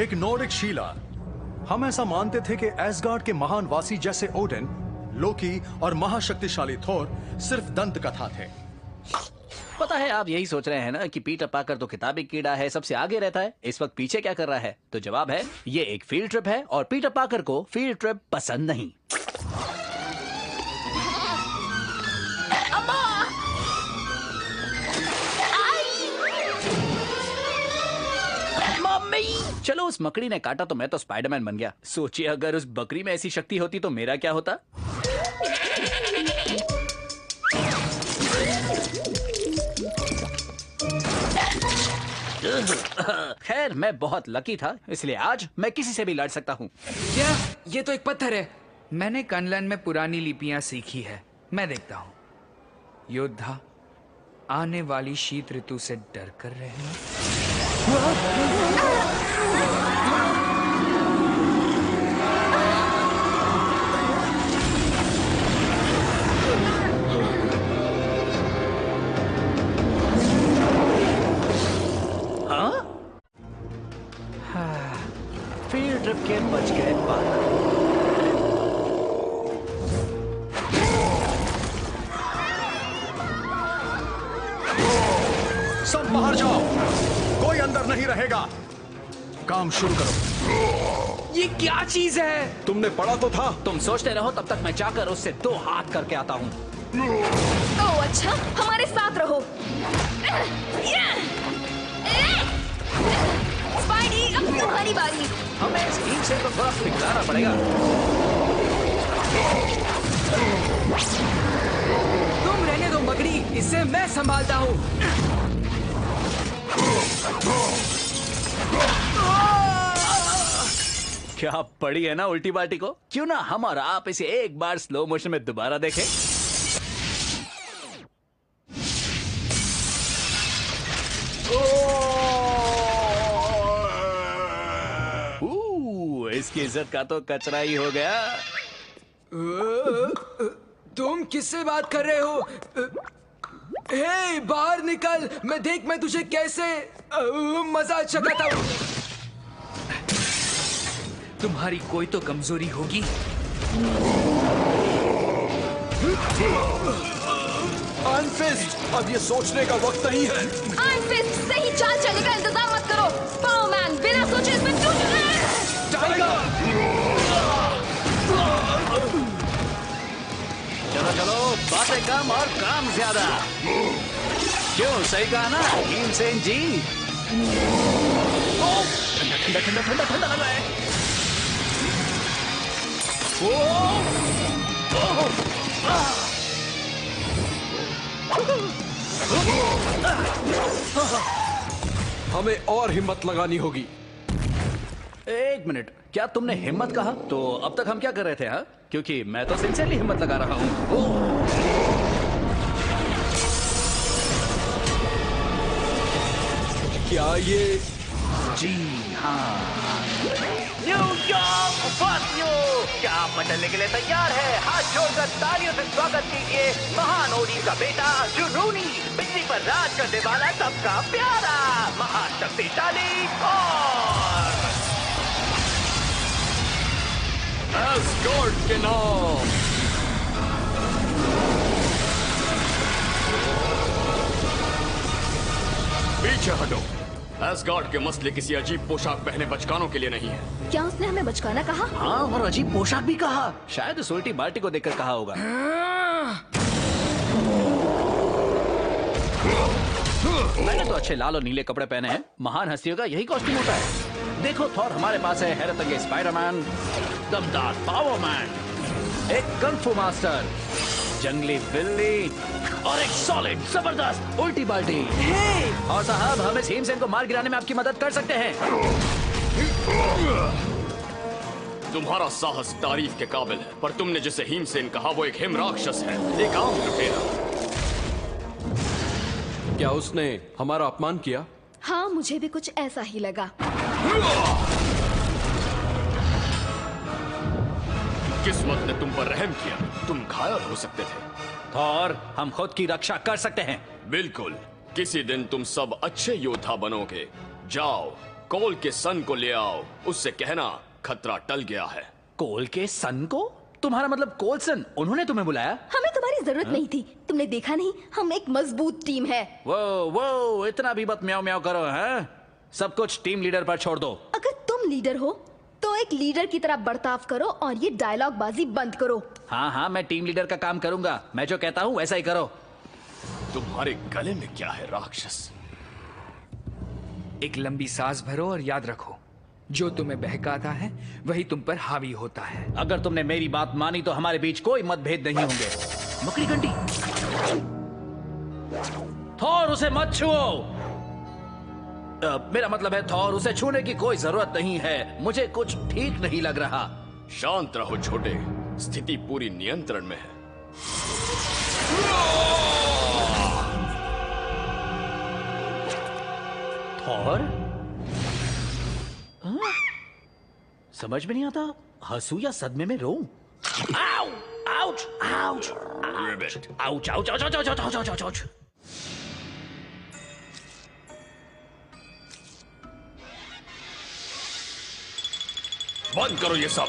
एक नॉर्डिक शीला। हम ऐसा मानते थे कि एसगार्ड के महान वासी जैसे ओडिन, लोकी और महाशक्तिशाली थोर सिर्फ दंत कथा थे। पता है आप यही सोच रहे हैं ना कि पीटर पाकर तो किताबी कीड़ा है, सबसे आगे रहता है, इस वक्त पीछे क्या कर रहा है? तो जवाब है ये एक फील्ड ट्रिप है और पीटर पाकर को फील्ड ट्रिप पसंद नहीं। चलो उस मकड़ी ने काटा तो मैं तो स्पाइडरमैन बन गया। सोचिए अगर उस बकरी में ऐसी शक्ति होती तो मेरा क्या होता? खैर मैं बहुत लकी था, इसलिए आज मैं किसी से भी लड़ सकता हूँ। क्या? ये तो एक पत्थर है। मैंने कनलन में पुरानी लिपियां सीखी है, मैं देखता हूँ। योद्धा, आने वाली शीत ऋतु से डर कर रहे हैं। फील्ड ट्रिप के बच गए पाकर। सब बाहर जाओ, कोई अंदर नहीं रहेगा। काम शुरू करो। ये क्या चीज है? तुमने पढ़ा तो था। तुम सोचते रहो, तब तक मैं जाकर उससे 2 हाथ करके आता हूँ। ओह अच्छा, हमारे साथ रहो। स्पाइडी, अब तुम्हारी बारी। हमें इस टीम से तो थोड़ा पिघलाना पड़ेगा। तुम रहने दो मकड़ी, इसे मैं संभालता हूँ। क्या पड़ी है ना उल्टी बाल्टी को? क्यों ना हम और आप इसे एक बार स्लो मोशन में दोबारा देखें? इसकी इज्जत का तो कचरा ही हो गया। तुम किससे बात कर रहे हो? हे, बाहर निकल। मैं तुझे कैसे मजा चखाता हूँ। तुम्हारी कोई तो कमजोरी होगी। आयरन फिस्ट, अब ये सोचने का वक्त नहीं है। आयरन फिस्ट सही चाल चलेगा, इंतजार मत करो। पावरमैन बिना सोचे इसमें चलो चलो, बातें कम और काम ज्यादा। क्यों, सही कहा ना भीमसेन जी? ठंडा ठंडा ठंडा ठंडा लग रहा है। हमें और हिम्मत लगानी होगी। एक मिनट, क्या तुमने हिम्मत कहा? तो अब तक हम क्या कर रहे थे? हाँ, क्योंकि मैं तो सिंसियरली हिम्मत लगा रहा हूँ। क्या ये? जी हाँ, न्यूयॉर्क वासियों, क्या आप मचलने के लिए तैयार है? हाथ जोड़कर तालियों से स्वागत कीजिए महान ओडी का बेटा जुनूनी, बिजली पर राज करने वाला सबका प्यारा, महाशक्तिशाली और एसगार्ड के नाम। पीछे हटो। एसगार्ड के मसले किसी अजीब पोशाक पहने बचकानों के लिए नहीं है। क्या उसने हमें बचकाना कहा? हाँ, और अजीब पोशाक भी कहा। शायद उस उल्टी बाल्टी को देखकर कहा होगा। मैंने तो अच्छे लाल और नीले कपड़े पहने हैं। महान हस्तियों का यही कॉस्ट्यूम होता है। देखो थॉर, हमारे पास है हैरतअंगेज स्पाइडरमैन, दमदार पावरमैन, एक कंग-फू मास्टर, जंगली बिल्ली और एक सॉलिड जबरदस्त उल्टी बाल्टी। और साहब, हम इस भीमसेन को मार गिराने में आपकी मदद कर सकते हैं। तुम्हारा साहस तारीफ के काबिल है, पर तुमने जिसे भीमसेन कहा वो एक हिम राक्षस है, एक आम लुटेरा। क्या उसने हमारा अपमान किया? हाँ, मुझे भी कुछ ऐसा ही लगा। किस्मत ने तुम पर रहम किया, तुम घायल हो सकते थे। थॉर, हम खुद की रक्षा कर सकते हैं। बिल्कुल, किसी दिन तुम सब अच्छे योद्धा बनोगे। जाओ, कोल के सन को ले आओ, उससे कहना खतरा टल गया है। कोल के सन को? तुम्हारा मतलब कोलसन? उन्होंने तुम्हें बुलाया? हमें तुम्हारी जरूरत नहीं थी, तुमने देखा नहीं हम एक मजबूत टीम है। वो इतना भी मत म्याऊ म्याऊ करो, हैं? सब कुछ टीम लीडर पर छोड़ दो। अगर तुम लीडर हो तो एक लीडर की तरह बर्ताव करो और ये डायलॉग बाजी बंद करो। हाँ, मैं टीम लीडर का काम करूंगा। मैं जो कहता हूँ वैसा ही करो। तुम्हारे गले में क्या है राक्षस? एक लंबी सांस भरो और याद रखो, जो तुम्हें बहकाता है वही तुम पर हावी होता है। अगर तुमने मेरी बात मानी तो हमारे बीच कोई मतभेद नहीं होंगे। मकड़ी घंटी, थॉर उसे मत छुओ। मेरा मतलब है थॉर, उसे छूने की कोई जरूरत नहीं है। मुझे कुछ ठीक नहीं लग रहा। शांत रहो छोटे, स्थिति पूरी नियंत्रण में है। थॉर? समझ में नहीं आता, हंसू या सदमे में रोऊं? आउ! Ouch! Ouch! Ribbit. Ouch! Ouch! Ouch! Ouch! Ouch! Ouch! Ouch! Ouch! बंद करो ये सब।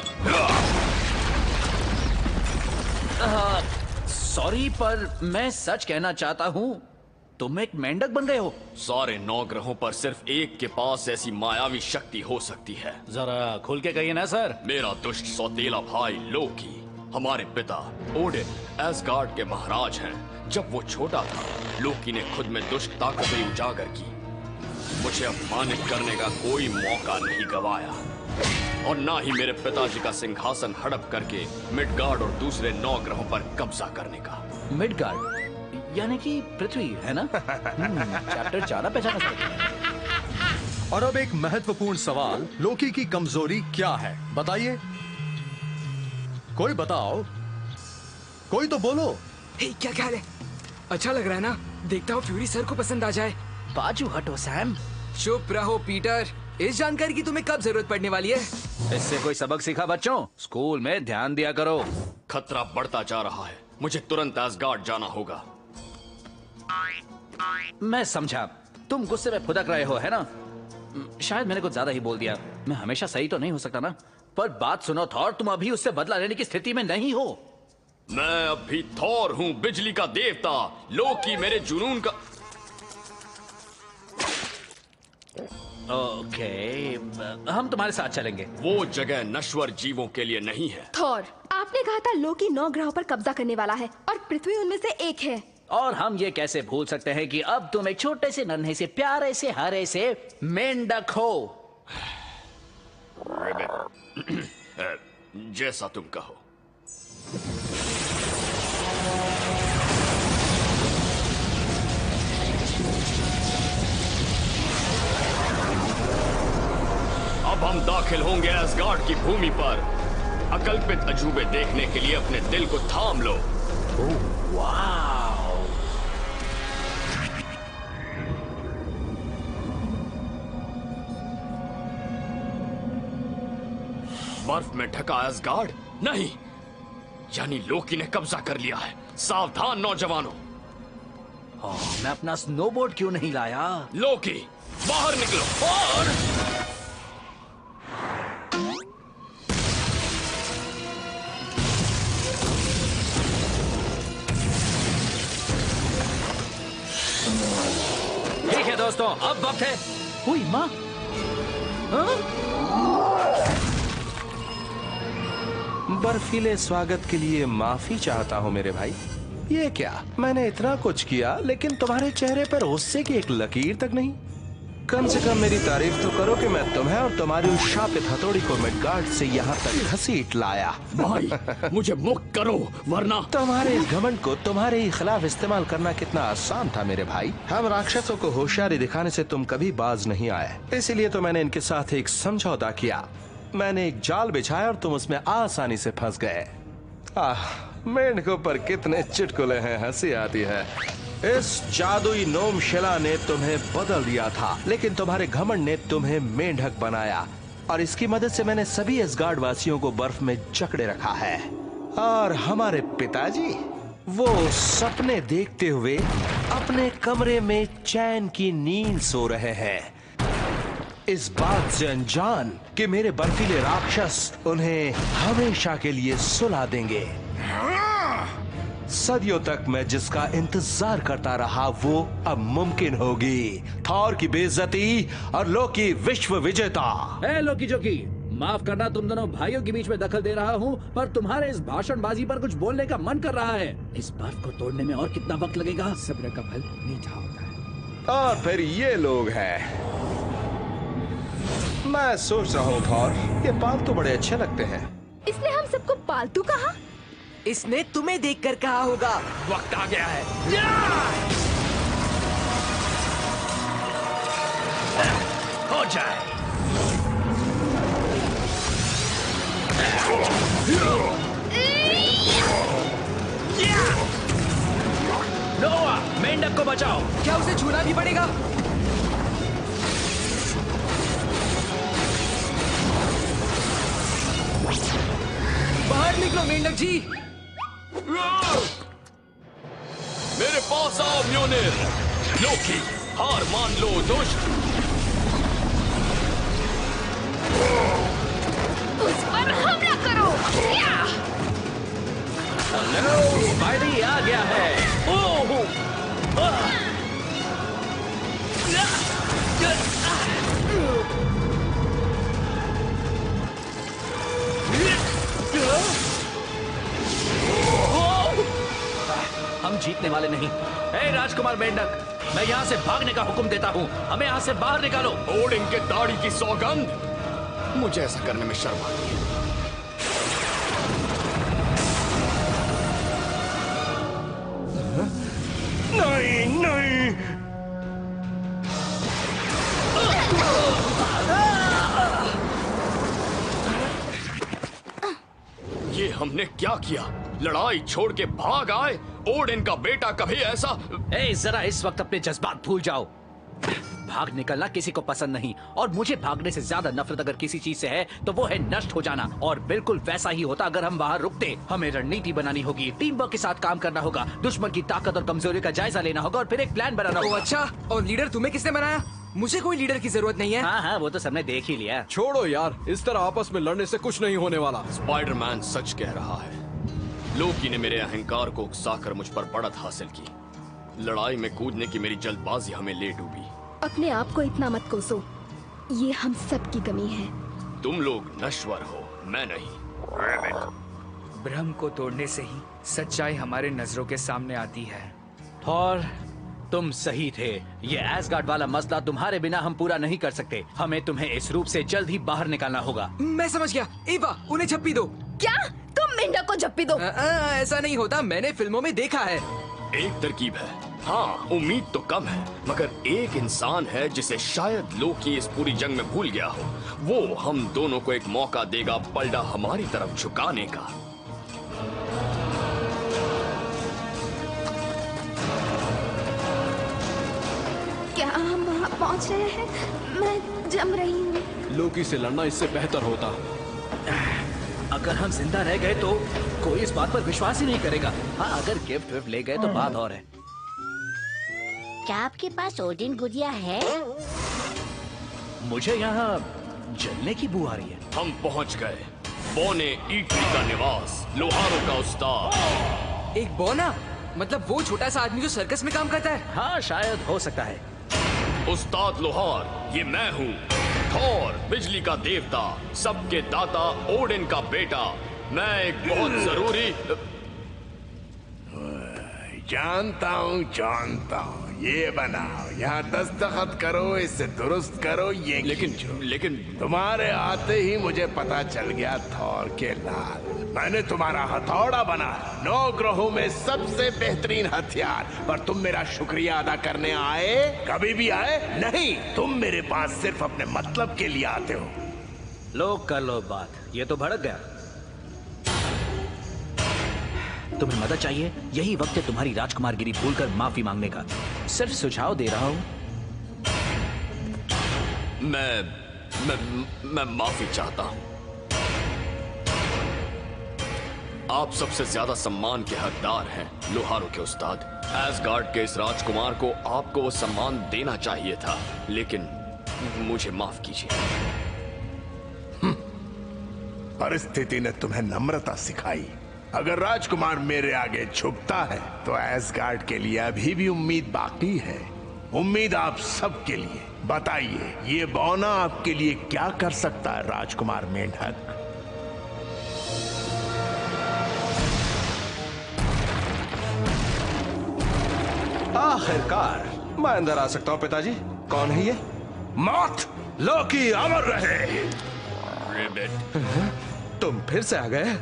सॉरी, पर मैं सच कहना चाहता हूं, तुम एक मेंढक बन गए हो। सारे 9 ग्रहों पर सिर्फ एक के पास ऐसी मायावी शक्ति हो सकती है। जरा खुल के कहिए ना सर। मेरा दुष्ट सौतेला भाई लोकी, हमारे पिता ओडिन एसगार्ड के महाराज हैं। जब वो छोटा था, लोकी ने खुद में दुष्ट ताकतें उजागर की। मुझे अपमानित करने का कोई मौका नहीं गवाया, और ना ही मेरे पिताजी का सिंहासन हड़प करके मिडगार्ड और दूसरे 9 ग्रहों पर कब्जा करने का। मिडगार्ड यानी कि पृथ्वी, है ना? चैप्टर 4 पहचाना सकते। और अब एक महत्वपूर्ण सवाल, लोकी की कमजोरी क्या है बताइए? कोई बताओ, कोई तो बोलो। हे, क्या ख्याल है? अच्छा लग रहा है ना? देखता हूँ फ्यूरी सर को पसंद आ जाए। बाजू हटो सैम। चुप रहो पीटर, इस जानकारी की तुम्हें कब जरूरत पड़ने वाली है? इससे कोई सबक सीखा बच्चों? स्कूल में ध्यान दिया करो। खतरा बढ़ता जा रहा है, मुझे तुरंत एसगार्ड जाना होगा। मैं समझा, तुम गुस्से में फुदक रहे हो, है ना? शायद मैंने कुछ ज्यादा ही बोल दिया। मैं हमेशा सही तो नहीं हो सकता ना। पर बात सुनो थॉर, तुम अभी उससे बदला लेने की स्थिति में नहीं हो। मैं अभी थॉर हूँ, बिजली का देवता। लोकी मेरे जुनून का। ओके, हम तुम्हारे साथ चलेंगे। वो जगह नश्वर जीवों के लिए नहीं है। थॉर, आपने कहा था लोकी 9 ग्रहों पर कब्जा करने वाला है और पृथ्वी उनमें से एक है। और हम ये कैसे भूल सकते हैं कि अब तुम एक छोटे से नन्हे से प्यारे से हरे से मेंढक हो। जैसा तुम कहो। अब हम दाखिल होंगे एसगार्ड की भूमि पर। अकल्पित अजूबे देखने के लिए अपने दिल को थाम लो। वाह! बर्फ में ढका एसगार्ड? नहीं, यानी लोकी ने कब्जा कर लिया है। सावधान नौजवानों। मैं अपना स्नोबोर्ड क्यों नहीं लाया? लोकी, बाहर निकलो। और ठीक है दोस्तों, अब वक्त है। हुई माँ, बर्फीले स्वागत के लिए माफी चाहता हूँ मेरे भाई। ये क्या, मैंने इतना कुछ किया लेकिन तुम्हारे चेहरे पर गुस्से की एक लकीर तक नहीं। कम से कम मेरी तारीफ तो करो कि मैं तुम्हें और तुम्हारी उस शापित हथौड़ी को मिडगार्ड से यहाँ तक घसीट लाया। भाई, मुझे मुक्त करो वरना। तुम्हारे इस घमंड को तुम्हारे ही खिलाफ इस्तेमाल करना कितना आसान था मेरे भाई। हम राक्षसों को होशियारी दिखाने से तुम कभी बाज नहीं आए, इसीलिए तो मैंने इनके साथ एक समझौता किया। मैंने एक जाल बिछाया और तुम उसमें आसानी से फंस गए। मेंढकों पर कितने चुटकुले हैं, हंसी आती है। इस जादुई नोम शिला ने तुम्हें बदल दिया था, लेकिन तुम्हारे घमंड ने तुम्हें मेंढक बनाया, और इसकी मदद से मैंने सभी एसगार्ड वासियों को बर्फ में जकड़े रखा है। और हमारे पिताजी, वो सपने देखते हुए अपने कमरे में चैन की नींद सो रहे हैं। इस बात से अनजान कि मेरे बर्फीले राक्षस उन्हें हमेशा के लिए सुला देंगे। सदियों तक मैं जिसका इंतजार करता रहा वो अब मुमकिन होगी। थॉर की बेइज्जती और लोकी विश्व विजेता। ए लोकी जोकी, माफ करना तुम दोनों भाइयों के बीच में दखल दे रहा हूँ, पर तुम्हारे इस भाषणबाजी पर कुछ बोलने का मन कर रहा है। इस बर्फ को तोड़ने में और कितना वक्त लगेगा? सब्र का फल मीठा होता है। और फिर ये लोग हैं। मैं सोच रहा हूँ थॉर, ये पालतू बड़े अच्छे लगते हैं। इसने हम सबको पालतू कहा? इसने तुम्हें देखकर कहा होगा। वक्त आ गया है। हो जाए। नोआ, मेंढक को बचाओ। क्या उसे छूना भी पड़ेगा? बाहर निकलो मेंढक जी। मेरे पास आओ म्योनिर। लोकी, हार मान लो दुष्ट। उस पर हमला करो। या! हेलो, स्पाइडी आ गया है। ओह! हम जीतने वाले नहीं। ए राजकुमार मेंढक, मैं यहाँ से भागने का हुक्म देता हूँ। हमें यहाँ से बाहर निकालो। ओडिन के दाढ़ी की सौगंध, मुझे ऐसा करने में शर्म आती है। नहीं नहीं, ये हमने क्या किया? लड़ाई छोड़ के भाग आए। ओडिन का बेटा कभी ऐसा। ए जरा इस वक्त अपने जज्बात भूल जाओ। भाग निकलना किसी को पसंद नहीं, और मुझे भागने से ज्यादा नफरत अगर किसी चीज से है तो वो है नष्ट हो जाना। और बिल्कुल वैसा ही होता अगर हम वहाँ रुकते। हमें रणनीति बनानी होगी, टीम वर्क के साथ काम करना होगा, दुश्मन की ताकत और कमजोरी का जायजा लेना होगा और फिर एक प्लान बनाना होगा। अच्छा, और लीडर तुम्हें किसने बनाया? मुझे कोई लीडर की जरूरत नहीं है। हाँ हाँ, वो तो सबने देख ही लिया। छोड़ो यार, इस तरह आपस में लड़ने से कुछ नहीं होने वाला। स्पाइडरमैन सच कह रहा है। लोकी ने मेरे अहंकार को उकसाकर मुझ पर बढ़त हासिल की। लड़ाई में कूदने की मेरी जल्दबाजी हमें ले डूबी। अपने आप को इतना मत कोसो, ये हम सब की कमी है। तुम लोग नश्वर हो, मैं नहीं। भ्रम को तोड़ने से ही सच्चाई हमारे नजरों के सामने आती है। थॉर, तुम सही थे। ये एसगार्ड वाला मसला तुम्हारे बिना हम पूरा नहीं कर सकते। हमें तुम्हें इस रूप से जल्द ही बाहर निकालना होगा। मैं समझ गया। एवा, उन्हें झप्पी दो। क्या तुम मेंढक को झप्पी दो? ऐसा नहीं होता, मैंने फिल्मों में देखा है। एक तरकीब है। हाँ, उम्मीद तो कम है, मगर एक इंसान है जिसे शायद लोकी इस पूरी जंग में भूल गया हो। वो हम दोनों को एक मौका देगा पलड़ा हमारी तरफ झुकाने का। क्या हम वहाँ पहुँच रहे हैं? मैं जम रही हूँ। लोकी से लड़ना इससे बेहतर होता। अगर हम जिंदा रह गए तो कोई इस बात पर विश्वास ही नहीं करेगा। हाँ, अगर गिफ्ट विफ्ट ले गए तो बात और है। क्या आपके पास ओडिन गुड़िया है? मुझे यहाँ जलने की बू आ रही है। हम पहुंच गए। बोने ईटली का निवास, लोहारों का उस्ताद। एक बोना? मतलब वो छोटा सा आदमी जो सर्कस में काम करता है? हाँ, शायद हो सकता है। उस्ताद लोहार, ये मैं हूँ। थॉर, बिजली का देवता, सबके दाता, ओडिन का बेटा। मैं एक बहुत जरूरी। जानता हूँ, ये बनाओ, यहाँ दस्तखत करो, इसे दुरुस्त करो, ये लेकिन तुम्हारे आते ही मुझे पता चल गया थॉर के लाल। मैंने तुम्हारा हथौड़ा बना, 9 ग्रहों में सबसे बेहतरीन हथियार। पर तुम मेरा शुक्रिया अदा करने आए? कभी भी आए? नहीं, तुम मेरे पास सिर्फ अपने मतलब के लिए आते हो। लोग कर लो बात, ये तो भड़क गया। तुम्हें मदद चाहिए? यही वक्त है तुम्हारी राजकुमारगिरी भूलकर माफी मांगने का। सिर्फ सुझाव दे रहा हूं। मैं माफी चाहता हूं। आप सबसे ज्यादा सम्मान के हकदार हैं, लोहारों के उस्ताद। एसगार्ड के इस राजकुमार को आपको वो सम्मान देना चाहिए था, लेकिन मुझे माफ कीजिए। परिस्थिति ने तुम्हें नम्रता सिखाई। अगर राजकुमार मेरे आगे झुकता है तो एसगार्ड के लिए अभी भी उम्मीद बाकी है। उम्मीद आप सबके लिए। बताइए, ये बौना आपके लिए क्या कर सकता है राजकुमार मेंढक? आखिरकार मैं अंदर आ सकता हूँ पिताजी। कौन है ये? मौत! लोकी अमर रहे। रिबेट, तुम फिर से आ गए।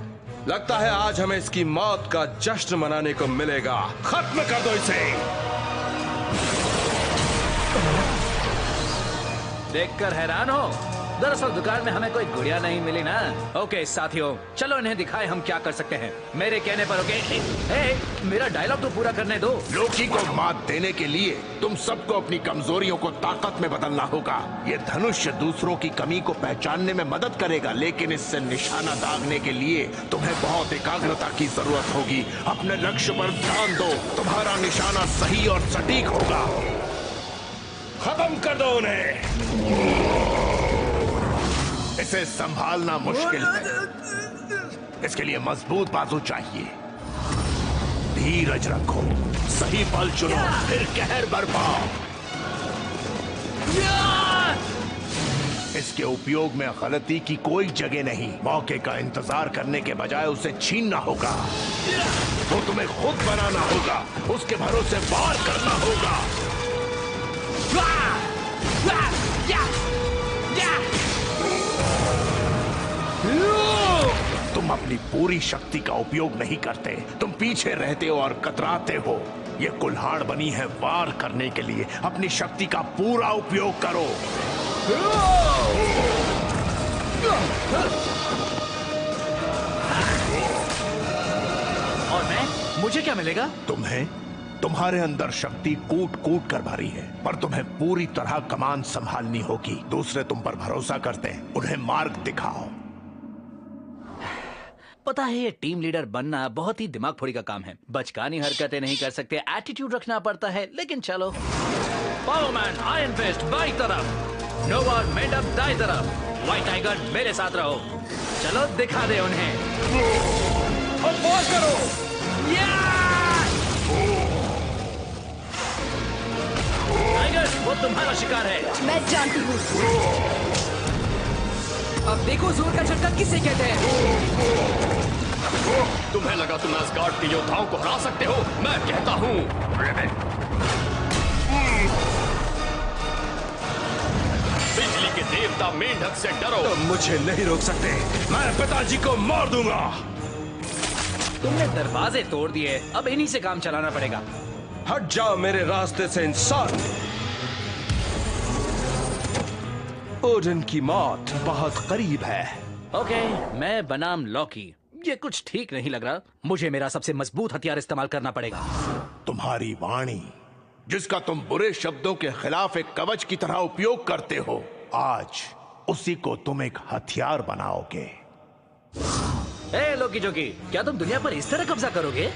लगता है आज हमें इसकी मौत का जश्न मनाने को मिलेगा। खत्म कर दो इसे। देखकर हैरान हो? दरअसल दुकान में हमें कोई गुड़िया नहीं मिली ना। ओके साथियों, चलो इन्हें दिखाएं हम क्या कर सकते हैं। मेरे कहने पर ओके। मेरा डायलॉग तो पूरा करने दो। लोकी को मात देने के लिए तुम सबको अपनी कमजोरियों को ताकत में बदलना होगा। ये धनुष दूसरों की कमी को पहचानने में मदद करेगा, लेकिन इससे निशाना दागने के लिए तुम्हें बहुत एकाग्रता की जरूरत होगी। अपने लक्ष्य पर ध्यान दो, तुम्हारा निशाना सही और सटीक होगा। खत्म कर दो उन्हें। इसे संभालना मुश्किल है। इसके लिए मजबूत बाजू चाहिए। धीरज रखो, सही पल चुनो, फिर कहर बरपाओ। इसके उपयोग में गलती की कोई जगह नहीं। मौके का इंतजार करने के बजाय उसे छीनना होगा। वो तुम्हें खुद बनाना होगा, उसके भरोसे वार करना होगा। तुम अपनी पूरी शक्ति का उपयोग नहीं करते। तुम पीछे रहते हो और कतराते हो। ये कुल्हाड़ बनी है वार करने के लिए। अपनी शक्ति का पूरा उपयोग करो। और मैं? मुझे क्या मिलेगा? तुम्हें? तुम्हारे अंदर शक्ति कूट कूट कर भरी है, पर तुम्हें पूरी तरह कमान संभालनी होगी। दूसरे तुम पर भरोसा करते हैं, उन्हें मार्ग दिखाओ। पता है, ये टीम लीडर बनना बहुत ही दिमाग फोड़ी का काम है। बचकानी हरकतें नहीं कर सकते, एटीट्यूड रखना पड़ता है, लेकिन चलो। पावरमैन आयरन फिस्ट बाई तरफ, नोवा मेंढक दाई तरफ, व्हाइट टाइगर मेरे साथ रहो। चलो दिखा दे उन्हें। करो। टाइगर, वो तुम्हारा शिकार है। मैं जानती हूँ। अब देखो जोर का झटका किसे कहते हैं। तुम्हें लगा तुम एसगार्ड के योद्धाओं को हरा सकते हो? मैं कहता हूँ बिजली के देवता मेंढक से डरो। तुम मुझे नहीं रोक सकते। मैं पिताजी को मार दूंगा। तुमने दरवाजे तोड़ दिए, अब इन्हीं से काम चलाना पड़ेगा। हट जाओ मेरे रास्ते से इंसान। ओडन की मौत बहुत करीब है। ओके, मैं बनाम लॉकी। ये कुछ ठीक नहीं लग रहा। मुझे मेरा सबसे मजबूत हथियार इस्तेमाल करना पड़ेगा। तुम्हारी वाणी, जिसका तुम बुरे शब्दों के खिलाफ एक कवच की तरह उपयोग करते हो, आज उसी को तुम एक हथियार बनाओगे। ए लोकी जोकी, क्या तुम दुनिया पर इस तरह कब्जा करोगे?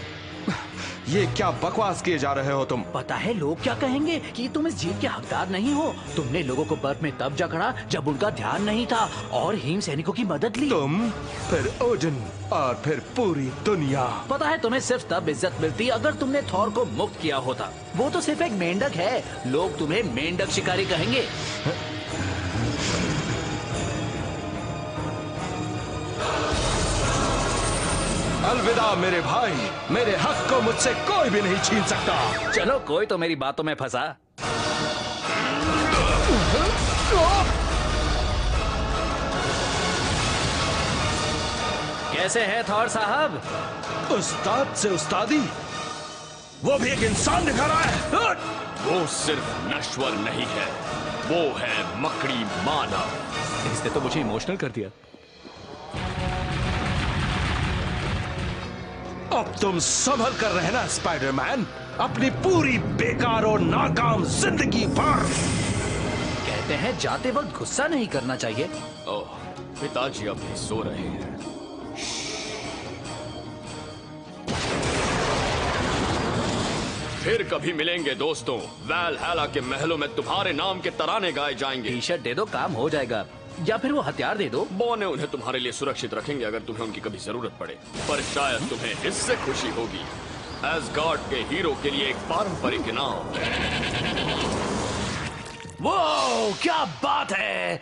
ये क्या बकवास किए जा रहे हो तुम? पता है लोग क्या कहेंगे कि तुम इस जीत के हकदार नहीं हो। तुमने लोगों को बर्फ में तब जकड़ा जब उनका ध्यान नहीं था और हिम सैनिकों की मदद ली। तुम, फिर ओडन और फिर पूरी दुनिया। पता है तुम्हें सिर्फ तब इज्जत मिलती अगर तुमने थॉर को मुक्त किया होता। वो तो सिर्फ एक मेंढक है, लोग तुम्हें मेंढक शिकारी कहेंगे। अलविदा मेरे भाई, मेरे हक को मुझसे कोई भी नहीं छीन सकता। चलो, कोई तो मेरी बातों में फंसा। कैसे हैं थॉर साहब? उस्ताद से उस्तादी, वो भी एक इंसान दिखा रहा है। वो सिर्फ नश्वर नहीं है, वो है मकड़ी मानव। इसने तो मुझे इमोशनल कर दिया। अब तुम संभल कर रहना स्पाइडरमैन, अपनी पूरी बेकार और नाकाम जिंदगी पर। कहते हैं जाते वक्त गुस्सा नहीं करना चाहिए। ओह, पिताजी अभी सो रहे हैं। फिर कभी मिलेंगे दोस्तों। वैलहैला के महलों में तुम्हारे नाम के तराने गाए जाएंगे। टी शर्ट दे दो, काम हो जाएगा। या फिर वो हथियार दे दो। बॉने उन्हें तुम्हारे लिए सुरक्षित रखेंगे अगर तुम्हें उनकी कभी जरूरत पड़े। पर शायद तुम्हें इससे खुशी होगी, एसगार्ड के हीरो के लिए एक पारंपरिक इनाम। वो क्या बात है!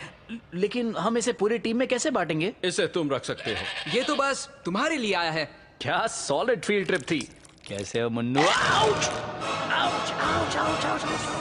लेकिन हम इसे पूरी टीम में कैसे बांटेंगे? इसे तुम रख सकते हो। ये तो बस तुम्हारे लिए आया है। क्या सॉलिड फील्ड ट्रिप थी। कैसे हो Munnu? Ouch! Ouch! Ouch! Ouch! Ouch!